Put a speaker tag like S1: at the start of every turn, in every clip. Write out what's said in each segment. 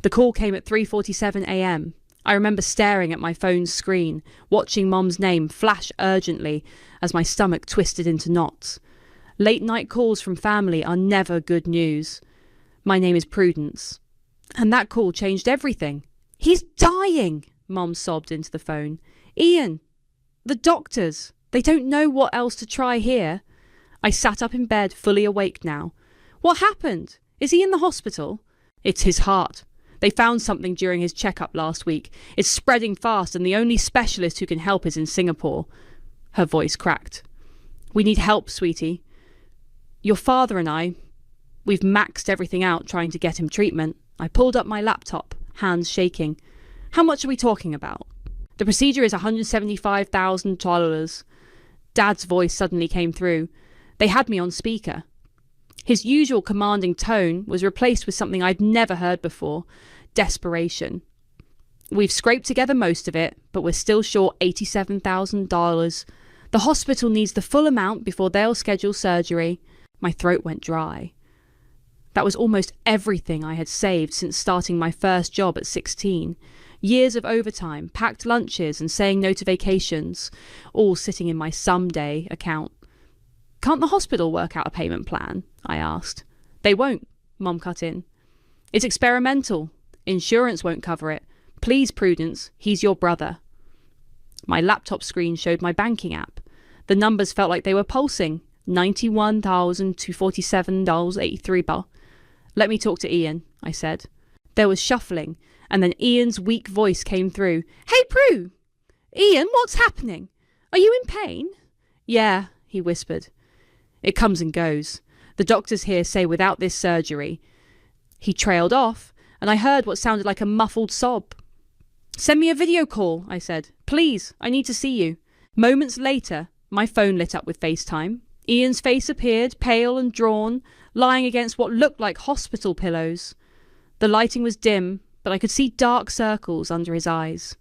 S1: The call came at 3:47 a.m. I remember staring at my phone's screen, watching Mom's name flash urgently as my stomach twisted into knots. Late night calls from family are never good news. My name is Prudence. And that call changed everything. "He's dying," Mom sobbed into the phone. "Ian, the doctors, they don't know what else to try here." I sat up in bed, fully awake now. "What happened? Is he in the hospital?" "It's his heart. They found something during his checkup last week. It's spreading fast and the only specialist who can help is in Singapore." Her voice cracked. "We need help, sweetie. Your father and we've maxed everything out trying to get him treatment." I pulled up my laptop, hands shaking. "How much are we talking about?" "The procedure is $175,000. Dad's voice suddenly came through. They had me on speaker. His usual commanding tone was replaced with something I'd never heard before: desperation. "We've scraped together most of it, but we're still short $87,000. The hospital needs the full amount before they'll schedule surgery." My throat went dry. That was almost everything I had saved since starting my first job at 16. Years of overtime, packed lunches, and saying no to vacations, all sitting in my someday account. "Can't the hospital work out a payment plan?" I asked. "They won't," Mom cut in. "It's experimental. Insurance won't cover it. Please, Prudence, he's your brother." My laptop screen showed my banking app. The numbers felt like they were pulsing. $91,247.83. "Let me talk to Ian," I said. There was shuffling, and then Ian's weak voice came through. "Hey, Prue! Ian, what's happening? Are you in pain?" "Yeah," he whispered. "It comes and goes. The doctors here say without this surgery." He trailed off, and I heard what sounded like a muffled sob. "Send me a video call," I said. "Please, I need to see you." Moments later, my phone lit up with FaceTime. Ian's face appeared, pale and drawn, lying against what looked like hospital pillows. The lighting was dim, but I could see dark circles under his eyes.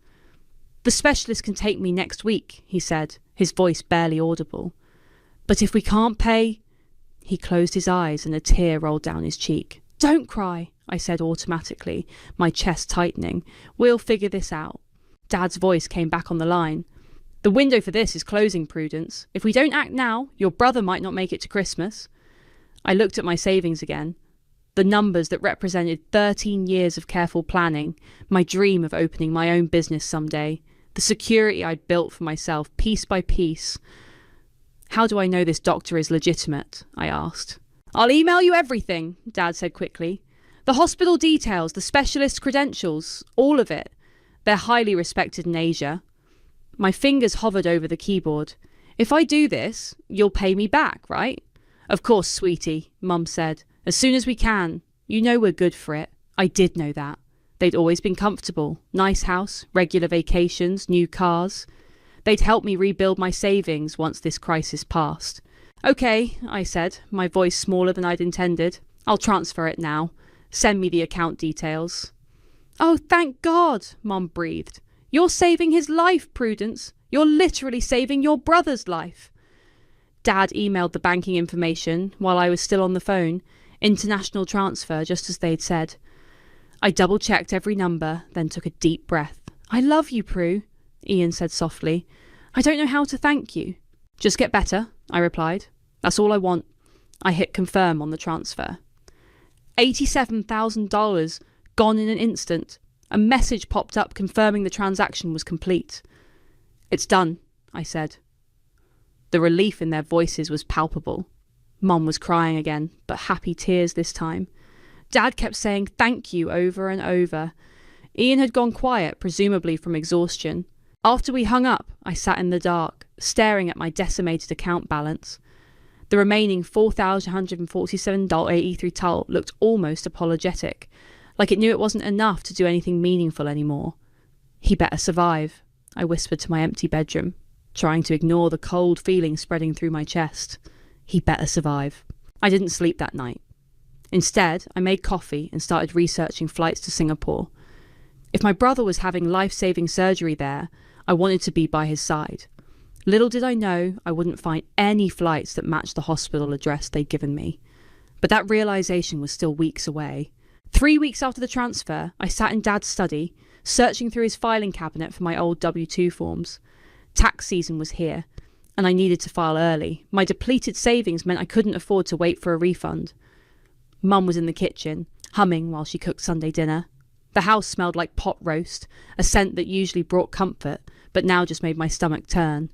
S1: "The specialist can take me next week," he said, his voice barely audible. "But if we can't pay—" He closed his eyes and a tear rolled down his cheek. "Don't cry," I said automatically, my chest tightening. "We'll figure this out." Dad's voice came back on the line. "The window for this is closing, Prudence. If we don't act now, your brother might not make it to Christmas." I looked at my savings again. The numbers that represented 13 years of careful planning, my dream of opening my own business someday, the security I'd built for myself piece by piece. "How do I know this doctor is legitimate?" I asked. "I'll email you everything," Dad said quickly. "The hospital details, the specialist credentials, all of it. They're highly respected in Asia." My fingers hovered over the keyboard. "If I do this, you'll pay me back, right?" "Of course, sweetie," Mum said. "As soon as we can. You know we're good for it." I did know that. They'd always been comfortable. Nice house, regular vacations, new cars. They'd help me rebuild my savings once this crisis passed. "Okay," I said, my voice smaller than I'd intended. "I'll transfer it now. Send me the account details." "Oh, thank God," Mom breathed. "You're saving his life, Prudence. You're literally saving your brother's life." Dad emailed the banking information while I was still on the phone. International transfer, just as they'd said. I double-checked every number, then took a deep breath. "I love you, Prue," Ian said softly. "I don't know how to thank you." "Just get better," I replied. "That's all I want." I hit confirm on the transfer. $87,000 gone in an instant. A message popped up confirming the transaction was complete. "It's done," I said. The relief in their voices was palpable. Mum was crying again, but happy tears this time. Dad kept saying thank you over and over. Ian had gone quiet, presumably from exhaustion. After we hung up, I sat in the dark, staring at my decimated account balance. The remaining $4,147.83 toll looked almost apologetic, like it knew it wasn't enough to do anything meaningful anymore. "He better survive," I whispered to my empty bedroom, trying to ignore the cold feeling spreading through my chest. He better survive. I didn't sleep that night. Instead, I made coffee and started researching flights to Singapore. If my brother was having life-saving surgery there, I wanted to be by his side. Little did I know I wouldn't find any flights that matched the hospital address they'd given me. But that realization was still weeks away. 3 weeks after the transfer, I sat in Dad's study, searching through his filing cabinet for my old W-2 forms. Tax season was here, and I needed to file early. My depleted savings meant I couldn't afford to wait for a refund. Mum was in the kitchen, humming while she cooked Sunday dinner. The house smelled like pot roast, a scent that usually brought comfort, but now just made my stomach turn.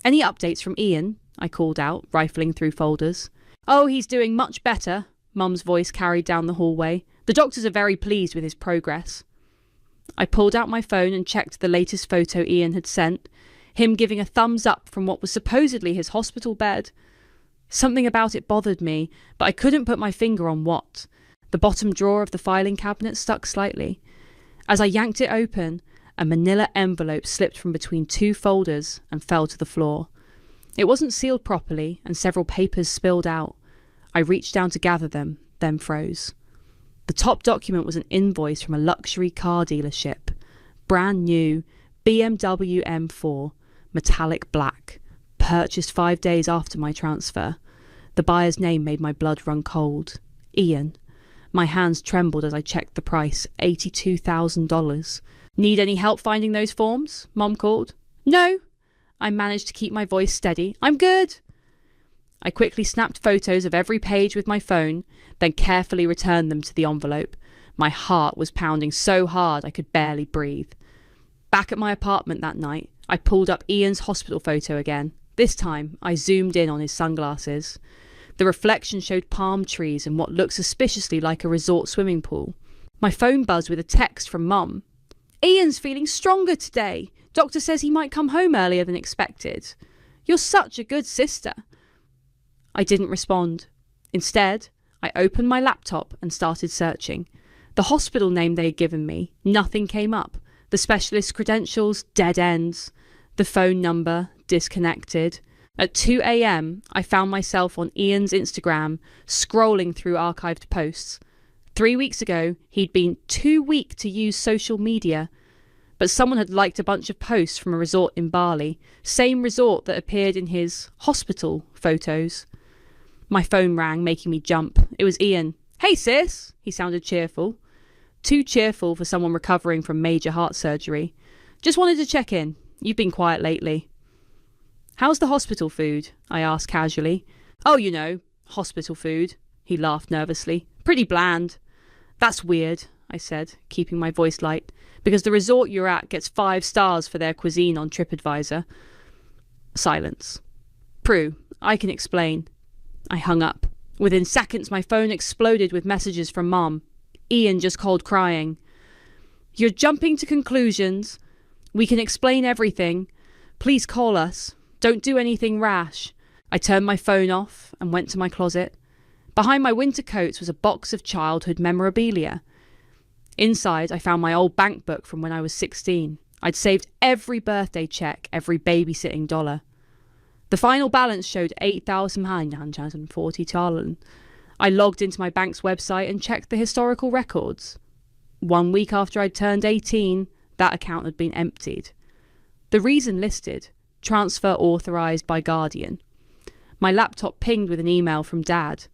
S1: "Any updates from Ian?" I called out, rifling through folders. "Oh, he's doing much better," Mum's voice carried down the hallway. "The doctors are very pleased with his progress." I pulled out my phone and checked the latest photo Ian had sent, him giving a thumbs up from what was supposedly his hospital bed. Something about it bothered me, but I couldn't put my finger on what. The bottom drawer of the filing cabinet stuck slightly. As I yanked it open, a manila envelope slipped from between two folders and fell to the floor. It wasn't sealed properly, and several papers spilled out. I reached down to gather them, then froze. The top document was an invoice from a luxury car dealership. Brand new, BMW M4, metallic black, purchased 5 days after my transfer. The buyer's name made my blood run cold. Ian. My hands trembled as I checked the price, $82,000. "Need any help finding those forms?" Mum called. "No." I managed to keep my voice steady. "I'm good." I quickly snapped photos of every page with my phone, then carefully returned them to the envelope. My heart was pounding so hard I could barely breathe. Back at my apartment that night, I pulled up Ian's hospital photo again. This time, I zoomed in on his sunglasses. The reflection showed palm trees and what looked suspiciously like a resort swimming pool. My phone buzzed with a text from Mum. "Ian's feeling stronger today. Doctor says he might come home earlier than expected. You're such a good sister." I didn't respond. Instead, I opened my laptop and started searching. The hospital name they had given me, nothing came up. The specialist credentials, dead ends. The phone number, disconnected. At 2 a.m, I found myself on Ian's Instagram, scrolling through archived posts. 3 weeks ago, he'd been too weak to use social media, but someone had liked a bunch of posts from a resort in Bali, same resort that appeared in his hospital photos. My phone rang, making me jump. It was Ian. "Hey sis," he sounded cheerful. Too cheerful for someone recovering from major heart surgery. "Just wanted to check in. You've been quiet lately." "How's the hospital food?" I asked casually. "Oh, you know, hospital food," he laughed nervously. "Pretty bland." "That's weird," I said, keeping my voice light, "because the resort you're at gets 5 stars for their cuisine on TripAdvisor." Silence. "Prue, I can explain." I hung up. Within seconds, my phone exploded with messages from Mum. Ian just called crying. "You're jumping to conclusions. We can explain everything. Please call us. Don't do anything rash." I turned my phone off and went to my closet. Behind my winter coats was a box of childhood memorabilia. Inside, I found my old bank book from when I was 16. I'd saved every birthday check, every babysitting dollar. The final balance showed $8,940. I logged into my bank's website and checked the historical records. 1 week after I'd turned 18, that account had been emptied. The reason listed: transfer authorised by Guardian. My laptop pinged with an email from Dad.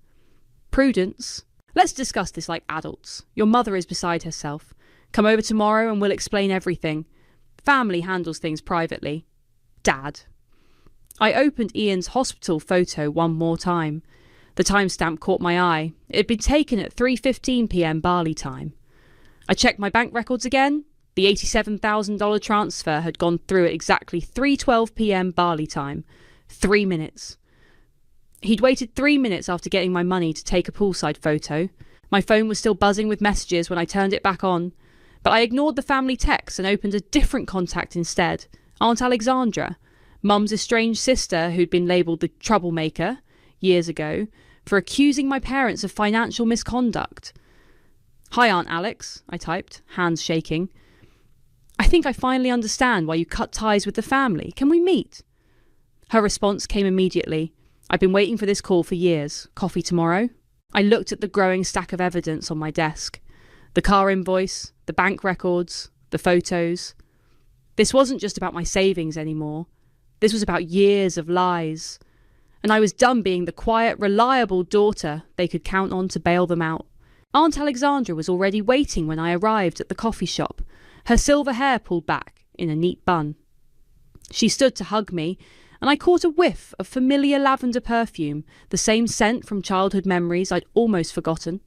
S1: "Prudence, let's discuss this like adults. Your mother is beside herself. Come over tomorrow and we'll explain everything. Family handles things privately. Dad." I opened Ian's hospital photo one more time. The timestamp caught my eye. It had been taken at 3:15 p.m. Bali time. I checked my bank records again. The $87,000 transfer had gone through at exactly 3:12 p.m. Bali time. 3 minutes. He'd waited 3 minutes after getting my money to take a poolside photo. My phone was still buzzing with messages when I turned it back on, but I ignored the family text and opened a different contact instead. Aunt Alexandra, Mum's estranged sister who'd been labelled the troublemaker years ago for accusing my parents of financial misconduct. "Hi, Aunt Alex," I typed, hands shaking. "I think I finally understand why you cut ties with the family. Can we meet?" Her response came immediately. "I've been waiting for this call for years. Coffee tomorrow?" I looked at the growing stack of evidence on my desk. The car invoice, the bank records, the photos. This wasn't just about my savings anymore. This was about years of lies. And I was done being the quiet, reliable daughter they could count on to bail them out. Aunt Alexandra was already waiting when I arrived at the coffee shop, her silver hair pulled back in a neat bun. She stood to hug me, and I caught a whiff of familiar lavender perfume, the same scent from childhood memories I'd almost forgotten.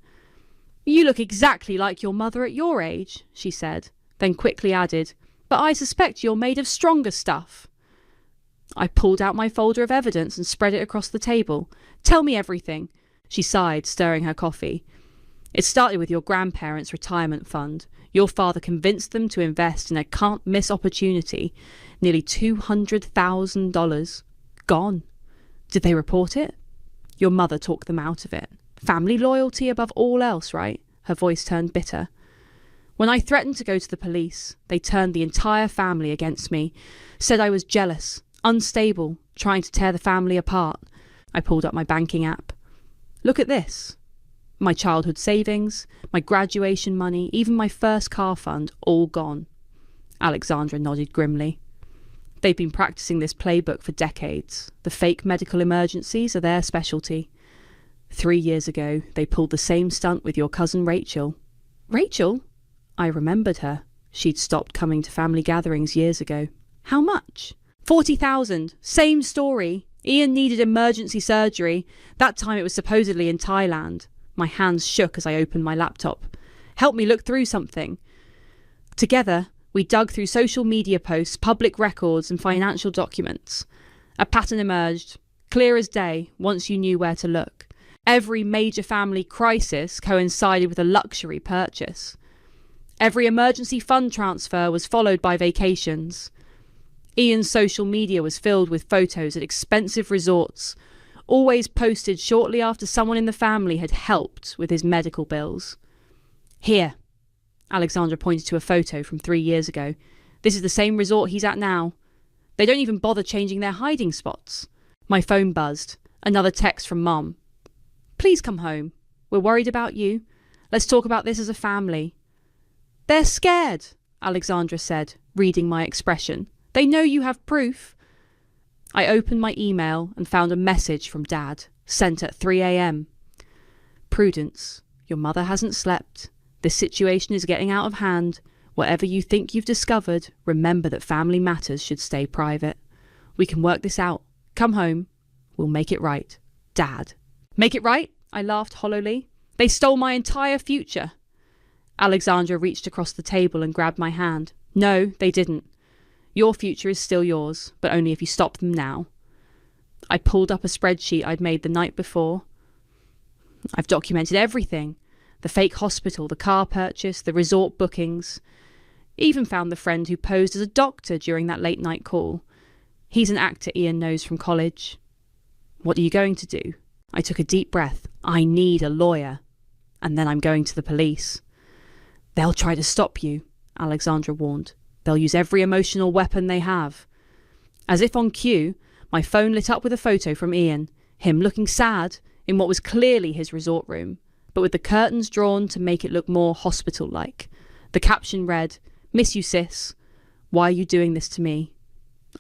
S1: "You look exactly like your mother at your age," she said, then quickly added, "but I suspect you're made of stronger stuff." I pulled out my folder of evidence and spread it across the table. "Tell me everything," she sighed, stirring her coffee. "It started with your grandparents' retirement fund. Your father convinced them to invest in a can't-miss opportunity. Nearly $200,000. Gone. Did they report it? Your mother talked them out of it. Family loyalty above all else, right?" Her voice turned bitter. "When I threatened to go to the police, they turned the entire family against me, said I was jealous, unstable, trying to tear the family apart." I pulled up my banking app. "Look at this. My childhood savings, my graduation money, even my first car fund, all gone." Alexandra nodded grimly. "They've been practicing this playbook for decades. The fake medical emergencies are their specialty. 3 years ago, they pulled the same stunt with your cousin Rachel." "Rachel?" I remembered her. She'd stopped coming to family gatherings years ago. "How much?" $40,000. Same story. Ian needed emergency surgery. That time it was supposedly in Thailand. My hands shook as I opened my laptop. "Help me look through something." Together, we dug through social media posts, public records, and financial documents. A pattern emerged, clear as day, once you knew where to look. Every major family crisis coincided with a luxury purchase. Every emergency fund transfer was followed by vacations. Ian's social media was filled with photos at expensive resorts, always posted shortly after someone in the family had helped with his medical bills. "Here," Alexandra pointed to a photo from 3 years ago. "This is the same resort he's at now. They don't even bother changing their hiding spots." My phone buzzed. Another text from Mom. "Please come home. We're worried about you. Let's talk about this as a family." "They're scared," Alexandra said, reading my expression. "They know you have proof." I opened my email and found a message from Dad, sent at 3 a.m. "Prudence, your mother hasn't slept. This situation is getting out of hand. Whatever you think you've discovered, remember that family matters should stay private. We can work this out. Come home. We'll make it right. Dad." "Make it right?" I laughed hollowly. "They stole my entire future." Alexandra reached across the table and grabbed my hand. "No, they didn't. Your future is still yours, but only if you stop them now." I pulled up a spreadsheet I'd made the night before. "I've documented everything. The fake hospital, the car purchase, the resort bookings. Even found the friend who posed as a doctor during that late night call. He's an actor Ian knows from college." "What are you going to do?" I took a deep breath. "I need a lawyer. And then I'm going to the police." "They'll try to stop you," Alexandra warned. "They'll use every emotional weapon they have." As if on cue, my phone lit up with a photo from Ian, him looking sad in what was clearly his resort room, but with the curtains drawn to make it look more hospital-like. The caption read, "Miss you, sis. Why are you doing this to me?"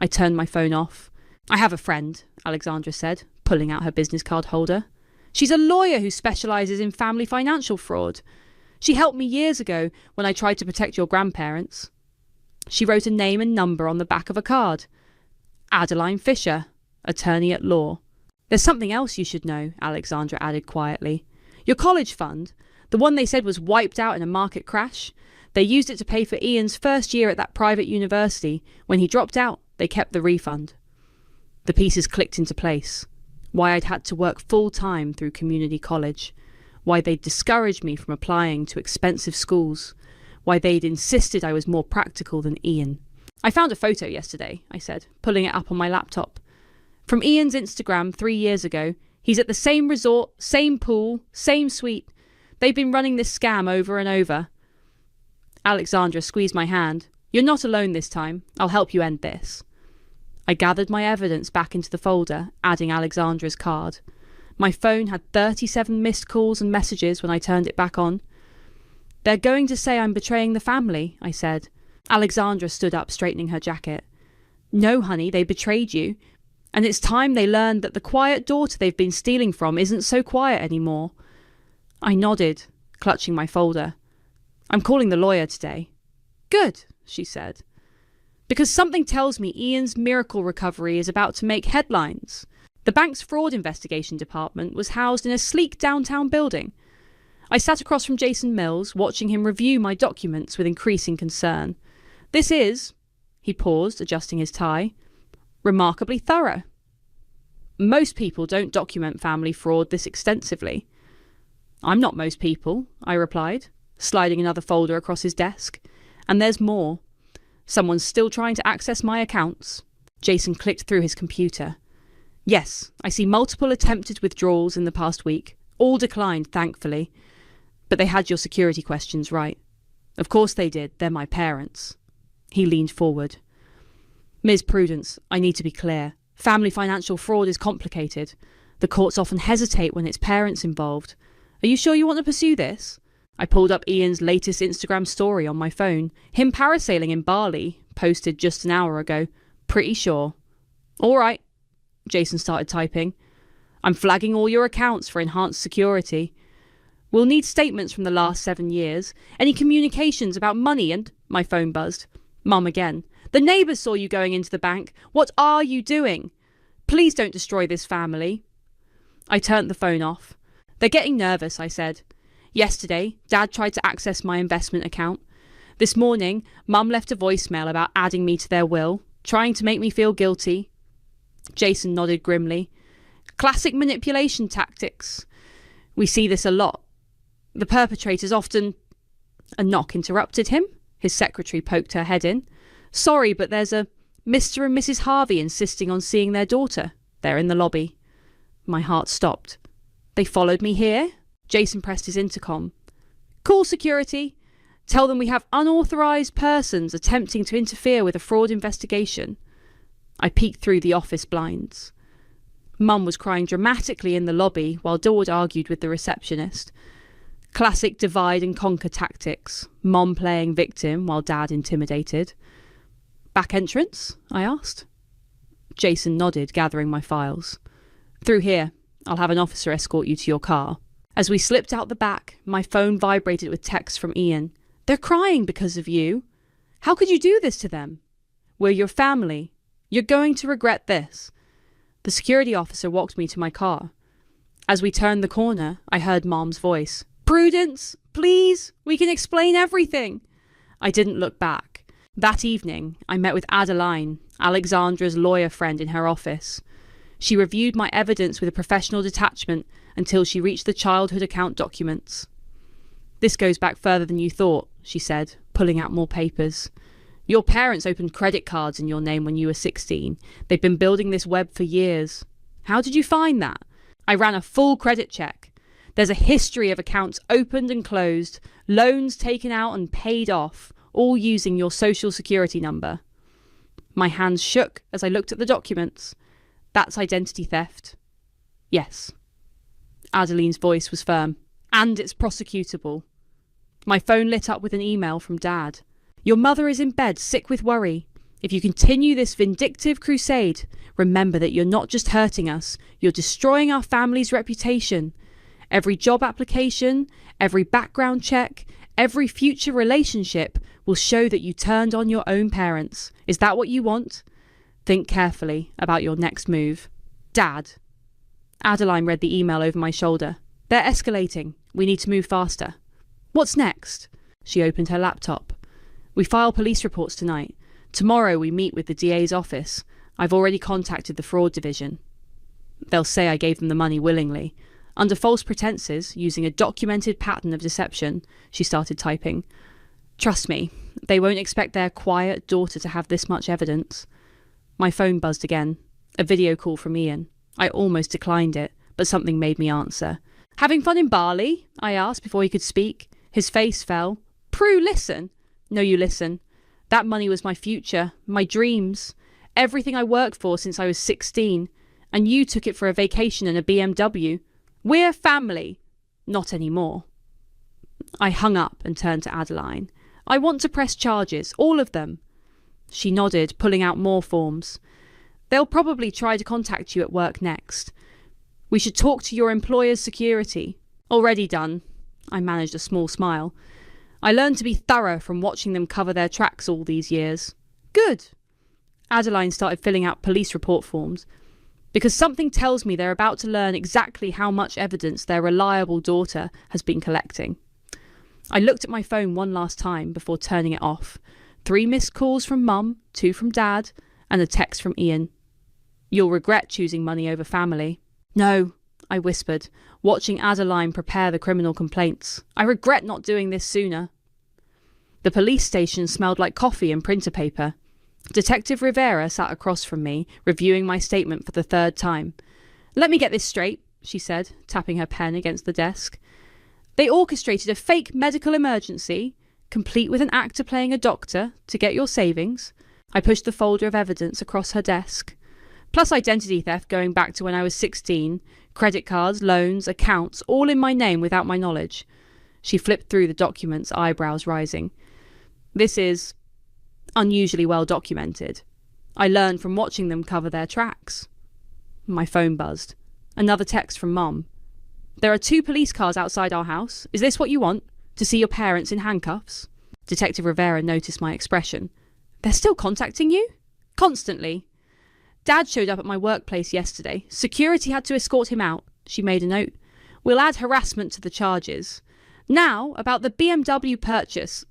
S1: I turned my phone off. "I have a friend," Alexandra said, pulling out her business card holder. "She's a lawyer who specialises in family financial fraud. She helped me years ago when I tried to protect your grandparents." She wrote a name and number on the back of a card. "Adeline Fisher, attorney at law." "There's something else you should know," Alexandra added quietly. "Your college fund, the one they said was wiped out in a market crash, they used it to pay for Ian's first year at that private university. When he dropped out, they kept the refund." The pieces clicked into place. Why I'd had to work full-time through community college. Why they'd discouraged me from applying to expensive schools. Why they'd insisted I was more practical than Ian. "I found a photo yesterday," I said, pulling it up on my laptop. "From Ian's Instagram 3 years ago. He's at the same resort, same pool, same suite. They've been running this scam over and over." Alexandra squeezed my hand. "You're not alone this time. I'll help you end this." I gathered my evidence back into the folder, adding Alexandra's card. My phone had 37 missed calls and messages when I turned it back on. "They're going to say I'm betraying the family," I said. Alexandra stood up, straightening her jacket. "No, honey, they betrayed you. And it's time they learned that the quiet daughter they've been stealing from isn't so quiet anymore." I nodded. clutching my folder. I'm calling the lawyer today. Good, she said. Because something tells me Ian's miracle recovery is about to make headlines. The bank's fraud investigation department was housed in a sleek downtown building. I sat across from Jason Mills, watching him review my documents with increasing concern. This is, he paused, adjusting his tie, remarkably thorough. Most people don't document family fraud this extensively. I'm not most people, I replied, sliding another folder across his desk. And there's more. Someone's still trying to access my accounts. Jason clicked through his computer. Yes, I see multiple attempted withdrawals in the past week. All declined, thankfully. But they had your security questions right. Of course they did. They're my parents. He leaned forward. Ms. Prudence, I need to be clear. Family financial fraud is complicated. The courts often hesitate when it's parents involved. Are you sure you want to pursue this? I pulled up Ian's latest Instagram story on my phone. Him parasailing in Bali, posted just an hour ago. Pretty sure. All right. Jason started typing. I'm flagging all your accounts for enhanced security. We'll need statements from the last 7 years. Any communications about money and... My phone buzzed. Mum again. The neighbours saw you going into the bank. What are you doing? Please don't destroy this family. I turned the phone off. They're getting nervous, I said. Yesterday, Dad tried to access my investment account. This morning, Mum left a voicemail about adding me to their will, trying to make me feel guilty. Jason nodded grimly. Classic manipulation tactics. We see this a lot. The perpetrators often... A knock interrupted him. His secretary poked her head in. Sorry, but there's a Mr. and Mrs. Harvey insisting on seeing their daughter. They're in the lobby. My heart stopped. They followed me here? Jason pressed his intercom. Call security. Tell them we have unauthorised persons attempting to interfere with a fraud investigation. I peeked through the office blinds. Mum was crying dramatically in the lobby while Daud argued with the receptionist. Classic divide and conquer tactics. Mom playing victim while Dad intimidated. Back entrance? I asked. Jason nodded, gathering my files. Through here. I'll have an officer escort you to your car. As we slipped out the back, my phone vibrated with texts from Ian. They're crying because of you. How could you do this to them? We're your family. You're going to regret this. The security officer walked me to my car. As we turned the corner, I heard Mom's voice. Prudence, please, we can explain everything. I didn't look back. That evening, I met with Adeline, Alexandra's lawyer friend, in her office. She reviewed my evidence with a professional detachment until she reached the childhood account documents. This goes back further than you thought, she said, pulling out more papers. Your parents opened credit cards in your name when you were 16. They've been building this web for years. How did you find that? I ran a full credit check. There's a history of accounts opened and closed, loans taken out and paid off, all using your social security number. My hands shook as I looked at the documents. That's identity theft. Yes. Adeline's voice was firm. And it's prosecutable. My phone lit up with an email from Dad. Your mother is in bed, sick with worry. If you continue this vindictive crusade, remember that you're not just hurting us, you're destroying our family's reputation. Every job application, every background check, every future relationship will show that you turned on your own parents. Is that what you want? Think carefully about your next move. Dad. Adeline read the email over my shoulder. They're escalating. We need to move faster. What's next? She opened her laptop. We file police reports tonight. Tomorrow we meet with the DA's office. I've already contacted the fraud division. They'll say I gave them the money willingly. Under false pretenses, using a documented pattern of deception, she started typing. Trust me, they won't expect their quiet daughter to have this much evidence. My phone buzzed again. A video call from Ian. I almost declined it, but something made me answer. Having fun in Bali? I asked before he could speak. His face fell. Prue, listen. No, you listen. That money was my future, my dreams, everything I worked for since I was 16. And you took it for a vacation and a BMW. We're family. Not anymore. I hung up and turned to Adeline. I want to press charges, all of them. She nodded, pulling out more forms. They'll probably try to contact you at work next. We should talk to your employer's security. Already done. I managed a small smile. I learned to be thorough from watching them cover their tracks all these years. Good. Adeline started filling out police report forms. Because something tells me they're about to learn exactly how much evidence their reliable daughter has been collecting. I looked at my phone one last time before turning it off. 3 missed calls from Mum, 2 from Dad, and a text from Ian. You'll regret choosing money over family. No, I whispered, watching Adeline prepare the criminal complaints. I regret not doing this sooner. The police station smelled like coffee and printer paper. Detective Rivera sat across from me, reviewing my statement for the 3rd time. Let me get this straight, she said, tapping her pen against the desk. They orchestrated a fake medical emergency, complete with an actor playing a doctor, to get your savings. I pushed the folder of evidence across her desk. Plus identity theft going back to when I was 16, credit cards, loans, accounts, all in my name without my knowledge. She flipped through the documents, eyebrows rising. This is unusually well documented. I learned from watching them cover their tracks. My phone buzzed. Another text from Mum. There are 2 police cars outside our house. Is this what you want? To see your parents in handcuffs? Detective Rivera noticed my expression. They're still contacting you? Constantly. Dad showed up at my workplace yesterday. Security had to escort him out. She made a note. We'll add harassment to the charges. Now, about the BMW purchase.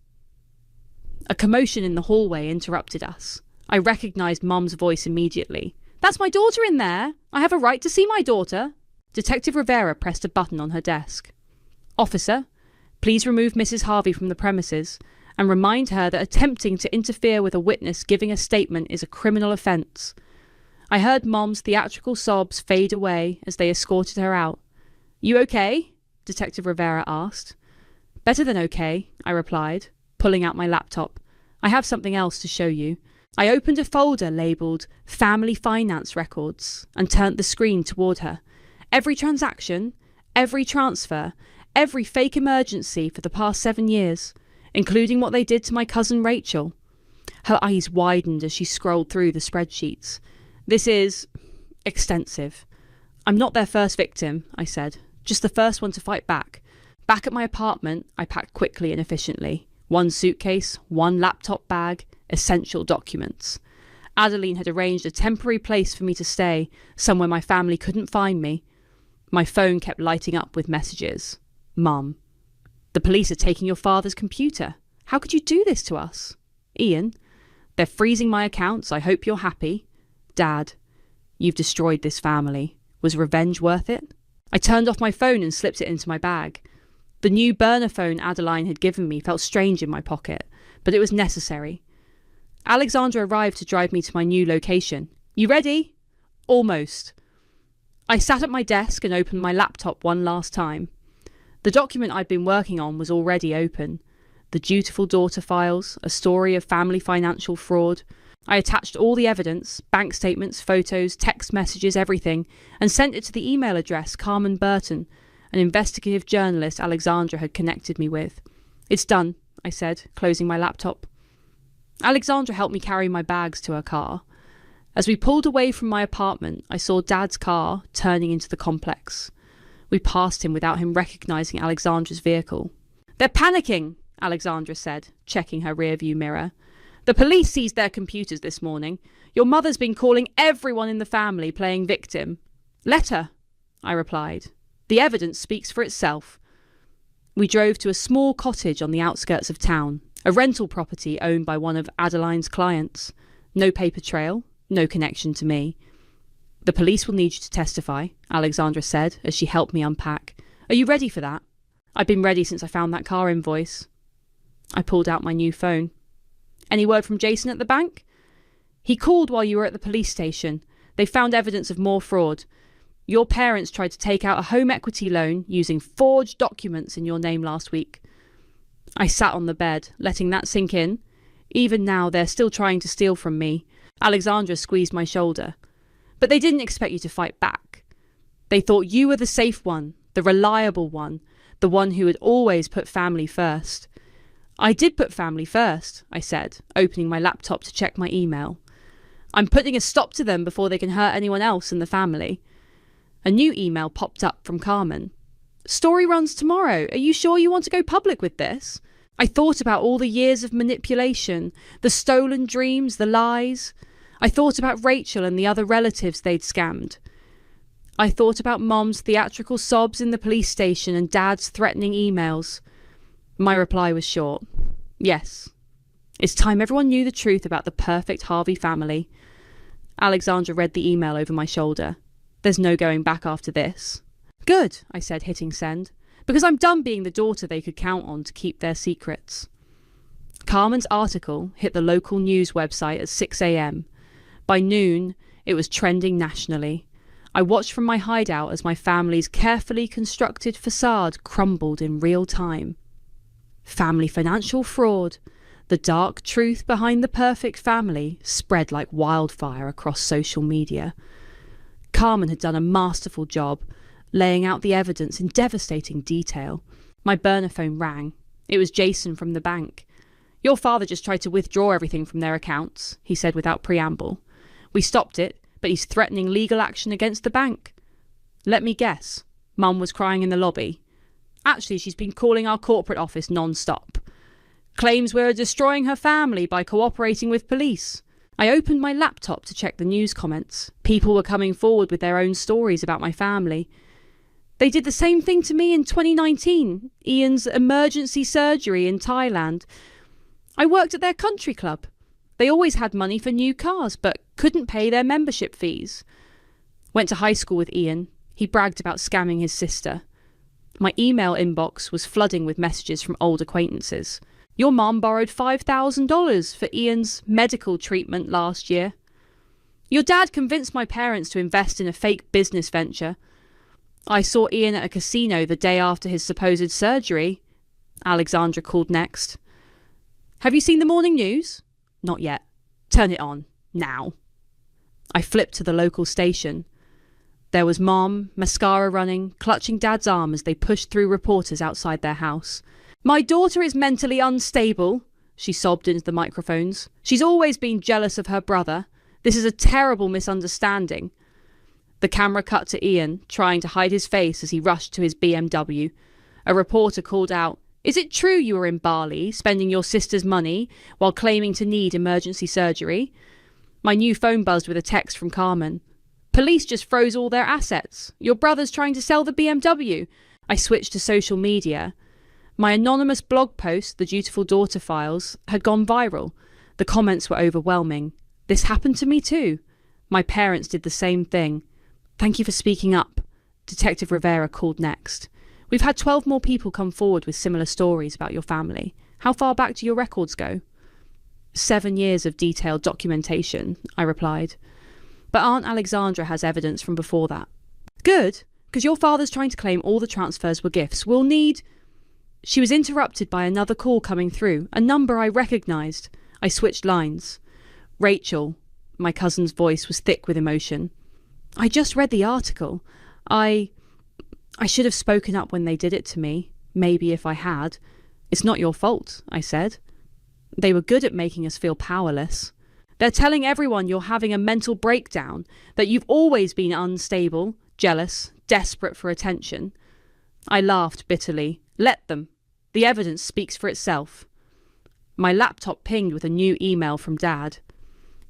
S1: A commotion in the hallway interrupted us. I recognised Mum's voice immediately. That's my daughter in there. I have a right to see my daughter. Detective Rivera pressed a button on her desk. Officer, please remove Mrs. Harvey from the premises and remind her that attempting to interfere with a witness giving a statement is a criminal offence. I heard Mom's theatrical sobs fade away as they escorted her out. You okay? Detective Rivera asked. Better than okay, I replied, pulling out my laptop. I have something else to show you. I opened a folder labelled Family Finance Records and turned the screen toward her. Every transaction, every transfer, every fake emergency for the past 7 years, including what they did to my cousin Rachel. Her eyes widened as she scrolled through the spreadsheets. This is extensive. I'm not their first victim, I said, just the first one to fight back. Back at my apartment, I packed quickly and efficiently. 1 suitcase, 1 laptop bag, essential documents. Adeline had arranged a temporary place for me to stay, somewhere my family couldn't find me. My phone kept lighting up with messages. Mum. The police are taking your father's computer. How could you do this to us? Ian. They're freezing my accounts. I hope you're happy. Dad. You've destroyed this family. Was revenge worth it? I turned off my phone and slipped it into my bag. The new burner phone Adeline had given me felt strange in my pocket, but it was necessary. Alexandra arrived to drive me to my new location. You ready? Almost. I sat at my desk and opened my laptop one last time. The document I'd been working on was already open. The dutiful daughter files, a story of family financial fraud. I attached all the evidence, bank statements, photos, text messages, everything, and sent it to the email address Carmen Burton, an investigative journalist Alexandra had connected me with. It's done, I said, closing my laptop. Alexandra helped me carry my bags to her car. As we pulled away from my apartment, I saw Dad's car turning into the complex. We passed him without him recognising Alexandra's vehicle. They're panicking, Alexandra said, checking her rearview mirror. The police seized their computers this morning. Your mother's been calling everyone in the family playing victim. Let her, I replied. The evidence speaks for itself. We drove to a small cottage on the outskirts of town, a rental property owned by one of Adeline's clients. No paper trail, no connection to me. The police will need you to testify, Alexandra said as she helped me unpack. Are you ready for that? I've been ready since I found that car invoice. I pulled out my new phone. Any word from Jason at the bank? He called while you were at the police station. They found evidence of more fraud. Your parents tried to take out a home equity loan using forged documents in your name last week. I sat on the bed, letting that sink in. Even now, they're still trying to steal from me. Alexandra squeezed my shoulder. But they didn't expect you to fight back. They thought you were the safe one, the reliable one, the one who had always put family first. I did put family first, I said, opening my laptop to check my email. I'm putting a stop to them before they can hurt anyone else in the family. A new email popped up from Carmen. Story runs tomorrow. Are you sure you want to go public with this? I thought about all the years of manipulation, the stolen dreams, the lies. I thought about Rachel and the other relatives they'd scammed. I thought about Mom's theatrical sobs in the police station and Dad's threatening emails. My reply was short. Yes. It's time everyone knew the truth about the perfect Harvey family. Alexandra read the email over my shoulder. There's no going back after this. Good, I said, hitting send, because I'm done being the daughter they could count on to keep their secrets. Carmen's article hit the local news website at 6 a.m. By noon, it was trending nationally. I watched from my hideout as my family's carefully constructed facade crumbled in real time. Family financial fraud. The dark truth behind the perfect family spread like wildfire across social media. Carmen had done a masterful job, laying out the evidence in devastating detail. My burner phone rang. It was Jason from the bank. Your father just tried to withdraw everything from their accounts, he said without preamble. We stopped it, but he's threatening legal action against the bank. Let me guess. Mum was crying in the lobby. Actually, she's been calling our corporate office non-stop. Claims we're destroying her family by cooperating with police. I opened my laptop to check the news comments. People were coming forward with their own stories about my family. They did the same thing to me in 2019, Ian's emergency surgery in Thailand. I worked at their country club. They always had money for new cars, but couldn't pay their membership fees. Went to high school with Ian. He bragged about scamming his sister. My email inbox was flooding with messages from old acquaintances. Your mom borrowed $5,000 for Ian's medical treatment last year. Your dad convinced my parents to invest in a fake business venture. I saw Ian at a casino the day after his supposed surgery. Alexandra called next. Have you seen the morning news? Not yet. Turn it on. Now. I flipped to the local station. There was Mom, mascara running, clutching Dad's arm as they pushed through reporters outside their house. My daughter is mentally unstable, she sobbed into the microphones. She's always been jealous of her brother. This is a terrible misunderstanding. The camera cut to Ian, trying to hide his face as he rushed to his BMW. A reporter called out, Is it true you were in Bali, spending your sister's money, while claiming to need emergency surgery? My new phone buzzed with a text from Carmen. Police just froze all their assets. Your brother's trying to sell the BMW. I switched to social media. My anonymous blog post, The Dutiful Daughter Files, had gone viral. The comments were overwhelming. This happened to me too. My parents did the same thing. Thank you for speaking up. Detective Rivera called next. We've had 12 more people come forward with similar stories about your family. How far back do your records go? 7 years of detailed documentation, I replied. But Aunt Alexandra has evidence from before that. Good, because your father's trying to claim all the transfers were gifts. We'll need... She was interrupted by another call coming through, a number I recognised. I switched lines. Rachel. My cousin's voice was thick with emotion. I just read the article. I should have spoken up when they did it to me. Maybe if I had. It's not your fault, I said. They were good at making us feel powerless. They're telling everyone you're having a mental breakdown, that you've always been unstable, jealous, desperate for attention. I laughed bitterly. Let them. The evidence speaks for itself. My laptop pinged with a new email from Dad.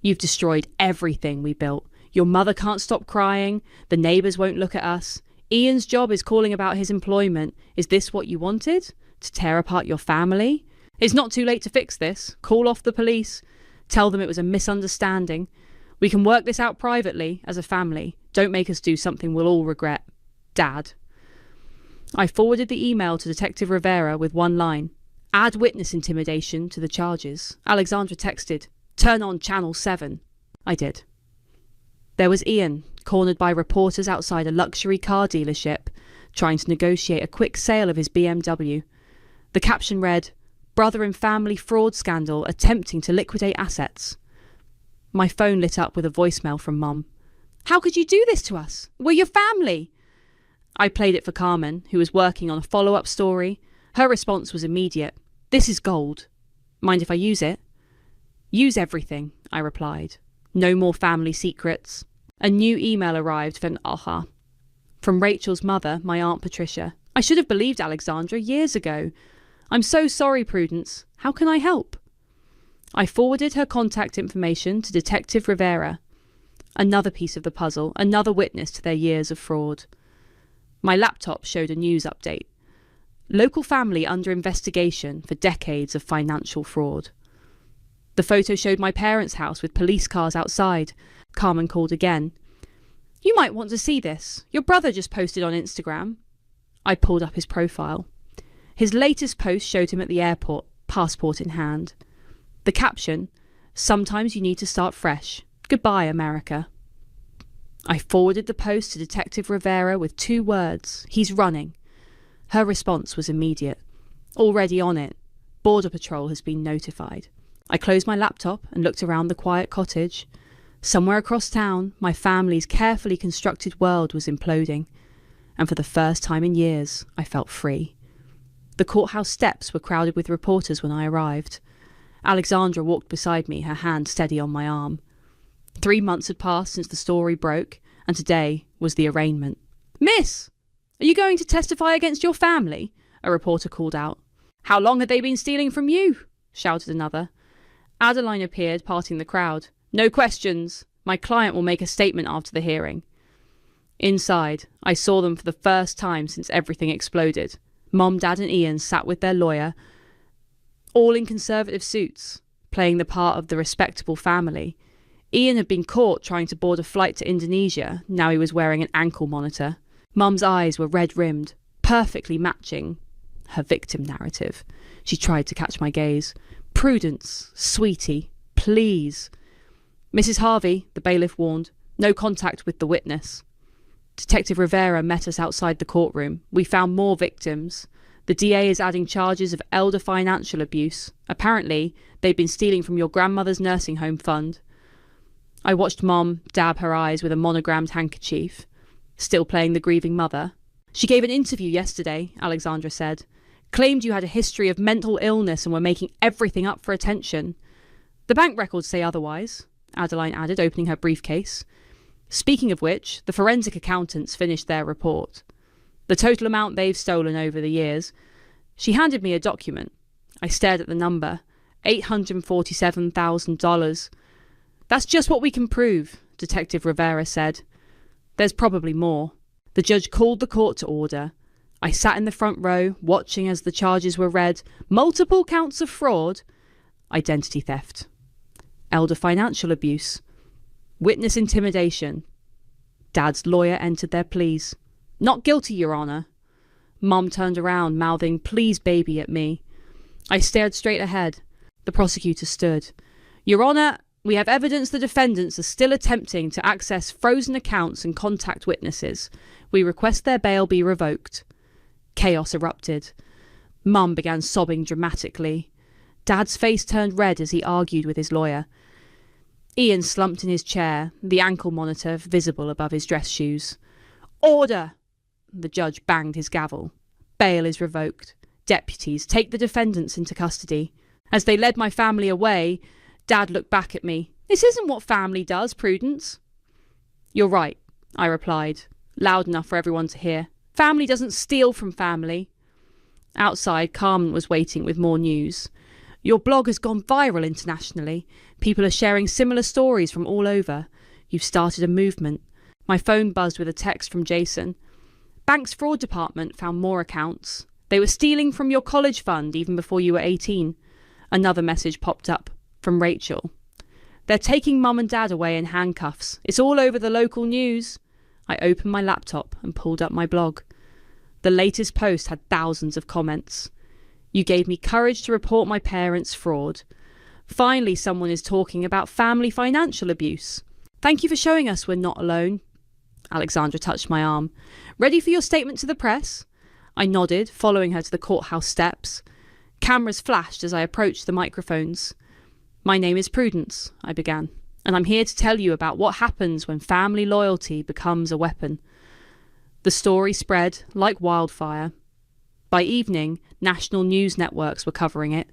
S1: You've destroyed everything we built. Your mother can't stop crying. The neighbours won't look at us. Ian's job is calling about his employment. Is this what you wanted? To tear apart your family? It's not too late to fix this. Call off the police. Tell them it was a misunderstanding. We can work this out privately, as a family. Don't make us do something we'll all regret. Dad. I forwarded the email to Detective Rivera with one line. Add witness intimidation to the charges. Alexandra texted, Turn on Channel 7. I did. There was Ian, cornered by reporters outside a luxury car dealership, trying to negotiate a quick sale of his BMW. The caption read, Brother and family fraud scandal attempting to liquidate assets. My phone lit up with a voicemail from Mum. How could you do this to us? We're your family. I played it for Carmen, who was working on a follow-up story. Her response was immediate. This is gold. Mind if I use it? Use everything, I replied. No more family secrets. A new email arrived from Aha. From Rachel's mother, my Aunt Patricia. I should have believed Alexandra years ago. I'm so sorry, Prudence. How can I help? I forwarded her contact information to Detective Rivera. Another piece of the puzzle, another witness to their years of fraud. My laptop showed a news update. Local family under investigation for decades of financial fraud. The photo showed my parents' house with police cars outside. Carmen called again. You might want to see this. Your brother just posted on Instagram. I pulled up his profile. His latest post showed him at the airport, passport in hand. The caption, "Sometimes you need to start fresh. Goodbye, America." I forwarded the post to Detective Rivera with 2 words, "He's running." Her response was immediate. Already on it. Border Patrol has been notified. I closed my laptop and looked around the quiet cottage. Somewhere across town, my family's carefully constructed world was imploding. And for the first time in years, I felt free. The courthouse steps were crowded with reporters when I arrived. Alexandra walked beside me, her hand steady on my arm. 3 months had passed since the story broke, and today was the arraignment. "Miss, are you going to testify against your family?" a reporter called out. "How long had they been stealing from you?" shouted another. Adeline appeared, parting the crowd. "No questions. My client will make a statement after the hearing." Inside, I saw them for the first time since everything exploded. Mom, Dad and Ian sat with their lawyer, all in conservative suits, playing the part of the respectable family. Ian had been caught trying to board a flight to Indonesia. Now he was wearing an ankle monitor. Mum's eyes were red-rimmed, perfectly matching her victim narrative. She tried to catch my gaze. "Prudence, sweetie, please." "Mrs. Harvey," the bailiff warned, "no contact with the witness." Detective Rivera met us outside the courtroom. We found more victims. The DA is adding charges of elder financial abuse. Apparently, they've been stealing from your grandmother's nursing home fund. I watched Mom dab her eyes with a monogrammed handkerchief, still playing the grieving mother. "She gave an interview yesterday," Alexandra said. "Claimed you had a history of mental illness and were making everything up for attention." "The bank records say otherwise," Adeline added, opening her briefcase. Speaking of which, the forensic accountants finished their report. The total amount they've stolen over the years. She handed me a document. I stared at the number. $847,000. "That's just what we can prove," Detective Rivera said. "There's probably more." The judge called the court to order. I sat in the front row, watching as the charges were read. Multiple counts of fraud. Identity theft. Elder financial abuse. Witness intimidation. Dad's lawyer entered their pleas. "Not guilty, Your Honour." Mum turned around, mouthing "please, baby" at me. I stared straight ahead. The prosecutor stood. "Your Honour, we have evidence the defendants are still attempting to access frozen accounts and contact witnesses. We request their bail be revoked." Chaos erupted. Mum began sobbing dramatically. Dad's face turned red as he argued with his lawyer. Ian slumped in his chair, the ankle monitor visible above his dress shoes. "Order!" The judge banged his gavel. "Bail is revoked. Deputies, take the defendants into custody." As they led my family away, Dad looked back at me. "This isn't what family does, Prudence." "You're right," I replied, loud enough for everyone to hear. "Family doesn't steal from family." Outside, Carmen was waiting with more news. "Your blog has gone viral internationally. People are sharing similar stories from all over. You've started a movement." My phone buzzed with a text from Jason. "Bank's fraud department found more accounts. They were stealing from your college fund even before you were 18. Another message popped up from Rachel. "They're taking Mum and Dad away in handcuffs. It's all over the local news." I opened my laptop and pulled up my blog. The latest post had thousands of comments. "You gave me courage to report my parents' fraud. Finally, someone is talking about family financial abuse. Thank you for showing us we're not alone." Alexandra touched my arm. "Ready for your statement to the press?" I nodded, following her to the courthouse steps. Cameras flashed as I approached the microphones. "My name is Prudence," I began, "and I'm here to tell you about what happens when family loyalty becomes a weapon." The story spread like wildfire. By evening, national news networks were covering it.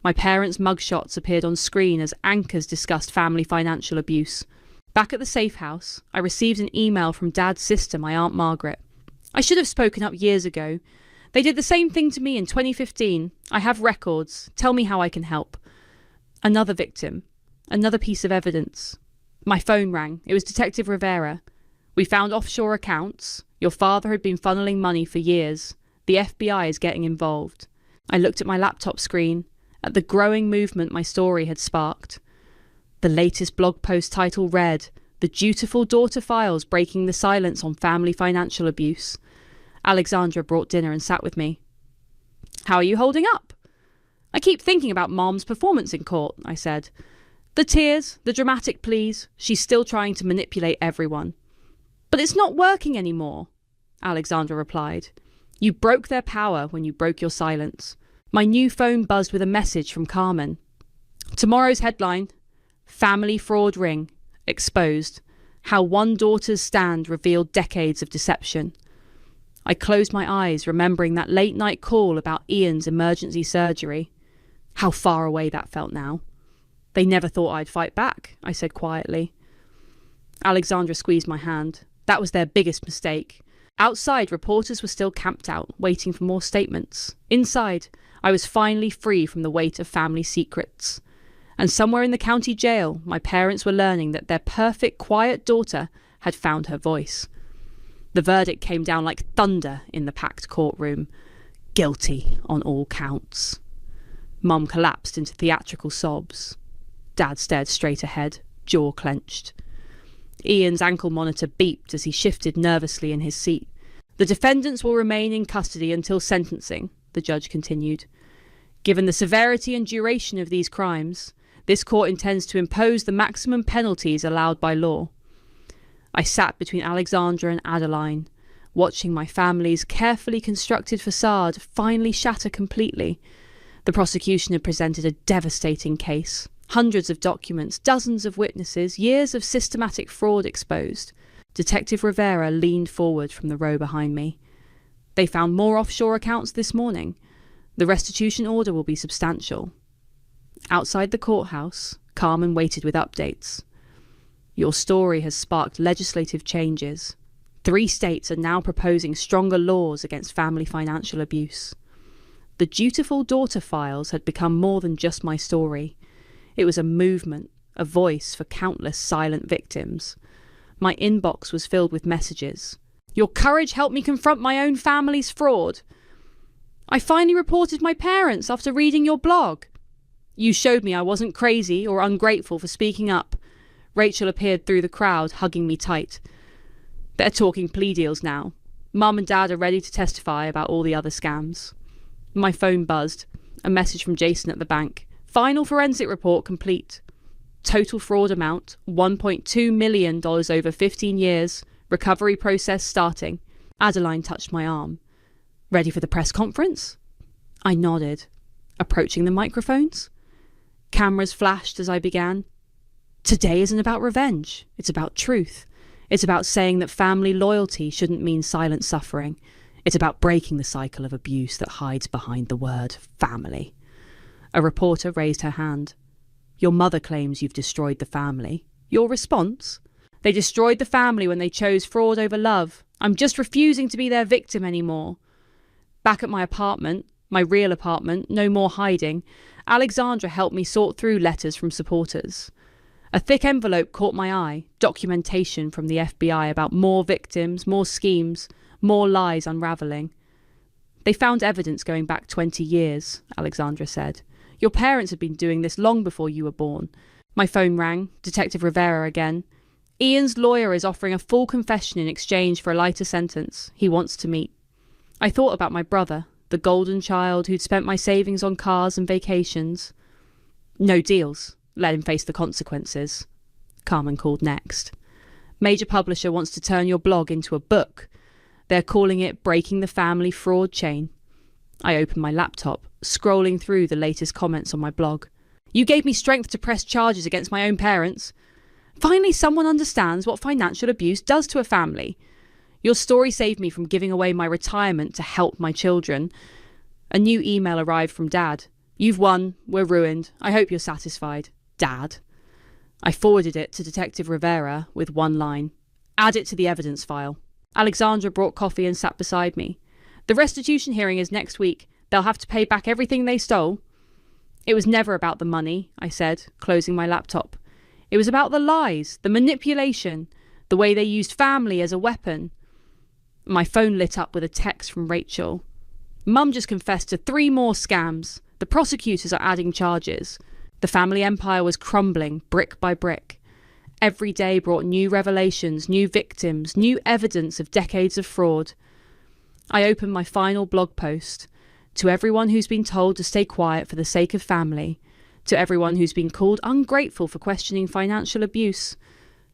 S1: My parents' mugshots appeared on screen as anchors discussed family financial abuse. Back at the safe house, I received an email from Dad's sister, my Aunt Margaret. I should have spoken up years ago. They did the same thing to me in 2015. I have records. Tell me how I can help. Another victim. Another piece of evidence. My phone rang. It was Detective Rivera. We found offshore accounts. Your father had been funneling money for years. The FBI is getting involved. I looked at my laptop screen, at the growing movement my story had sparked. The latest blog post title read, "The Dutiful Daughter Files Breaking the Silence on Family Financial Abuse." Alexandra brought dinner and sat with me. "How are you holding up?" "I keep thinking about Mom's performance in court," I said. "The tears, the dramatic pleas, she's still trying to manipulate everyone." "But it's not working anymore," Alexandra replied. "You broke their power when you broke your silence." My new phone buzzed with a message from Carmen. Tomorrow's headline: Family Fraud Ring Exposed. How one daughter's stand revealed decades of deception. I closed my eyes, remembering that late-night call about Ian's emergency surgery. How far away that felt now. "They never thought I'd fight back," I said quietly. Alexandra squeezed my hand. That was their biggest mistake. Outside, reporters were still camped out, waiting for more statements. Inside, I was finally free from the weight of family secrets. And somewhere in the county jail, my parents were learning that their perfect, quiet daughter had found her voice. The verdict came down like thunder in the packed courtroom. Guilty on all counts. Mum collapsed into theatrical sobs. Dad stared straight ahead, jaw clenched. Ian's ankle monitor beeped as he shifted nervously in his seat. "The defendants will remain in custody until sentencing," the judge continued. "Given the severity and duration of these crimes, this court intends to impose the maximum penalties allowed by law." I sat between Alexandra and Adeline, watching my family's carefully constructed facade finally shatter completely. The prosecution had presented a devastating case. Hundreds of documents, dozens of witnesses, years of systematic fraud exposed. Detective Rivera leaned forward from the row behind me. "They found more offshore accounts this morning. The restitution order will be substantial." Outside the courthouse, Carmen waited with updates. "Your story has sparked legislative changes. 3 states are now proposing stronger laws against family financial abuse." The Dutiful Daughter Files had become more than just my story. It was a movement, a voice for countless silent victims. My inbox was filled with messages. "Your courage helped me confront my own family's fraud." "I finally reported my parents after reading your blog." "You showed me I wasn't crazy or ungrateful for speaking up." Rachel appeared through the crowd, hugging me tight. "They're talking plea deals now. Mum and Dad are ready to testify about all the other scams." My phone buzzed. A message from Jason at the bank. "Final forensic report complete. Total fraud amount, $1.2 million over 15 years. Recovery process starting." Adeline touched my arm. "Ready for the press conference?" I nodded. Approaching the microphones? Cameras flashed as I began. "Today isn't about revenge. It's about truth. It's about saying that family loyalty shouldn't mean silent suffering. It's about breaking the cycle of abuse that hides behind the word family." A reporter raised her hand. "Your mother claims you've destroyed the family. Your response?" "They destroyed the family when they chose fraud over love. I'm just refusing to be their victim anymore." Back at my apartment, my real apartment, no more hiding, Alexandra helped me sort through letters from supporters. A thick envelope caught my eye, documentation from the FBI about more victims, more schemes, more lies unravelling. "They found evidence going back 20 years, Alexandra said. "Your parents had been doing this long before you were born." My phone rang, Detective Rivera again. "Ian's lawyer is offering a full confession in exchange for a lighter sentence. He wants to meet." I thought about my brother, the golden child who'd spent my savings on cars and vacations. "No deals. Let him face the consequences." Carmen called next. "Major publisher wants to turn your blog into a book. They're calling it Breaking the Family Fraud Chain." I opened my laptop, scrolling through the latest comments on my blog. "You gave me strength to press charges against my own parents. Finally, someone understands what financial abuse does to a family. Your story saved me from giving away my retirement to help my children." A new email arrived from Dad. "You've won. We're ruined. I hope you're satisfied. Dad." I forwarded it to Detective Rivera with one line. "Add it to the evidence file." Alexandra brought coffee and sat beside me. The restitution hearing is next week. They'll have to pay back everything they stole. It was never about the money, I said, closing my laptop. It was about the lies, the manipulation, the way they used family as a weapon. My phone lit up with a text from Rachel. Mum just confessed to 3 more scams. The prosecutors are adding charges. The family empire was crumbling brick by brick. Every day brought new revelations, new victims, new evidence of decades of fraud. I opened my final blog post. To everyone who's been told to stay quiet for the sake of family. To everyone who's been called ungrateful for questioning financial abuse.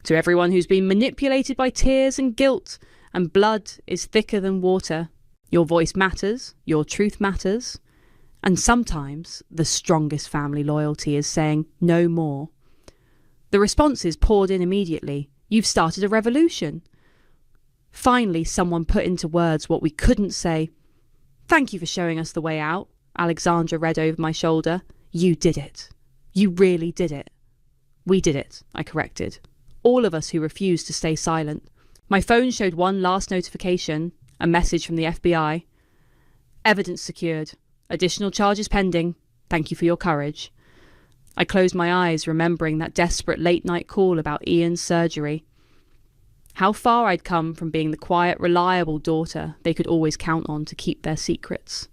S1: To everyone who's been manipulated by tears and guilt, and blood is thicker than water. Your voice matters, your truth matters. And sometimes the strongest family loyalty is saying no more. The responses poured in immediately. You've started a revolution. Finally, someone put into words what we couldn't say. Thank you for showing us the way out, Alexandra read over my shoulder. You did it. You really did it. We did it, I corrected. All of us who refused to stay silent. My phone showed one last notification, a message from the FBI. Evidence secured. Additional charges pending. Thank you for your courage. I closed my eyes, remembering that desperate late-night call about Ian's surgery. How far I'd come from being the quiet, reliable daughter they could always count on to keep their secrets.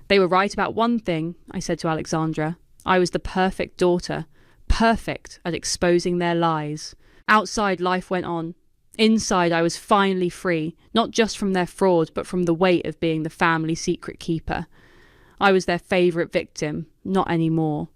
S1: They were right about one thing, I said to Alexandra. I was the perfect daughter, perfect at exposing their lies. Outside, life went on. Inside, I was finally free, not just from their fraud, but from the weight of being the family secret keeper. I was their favourite victim, not anymore.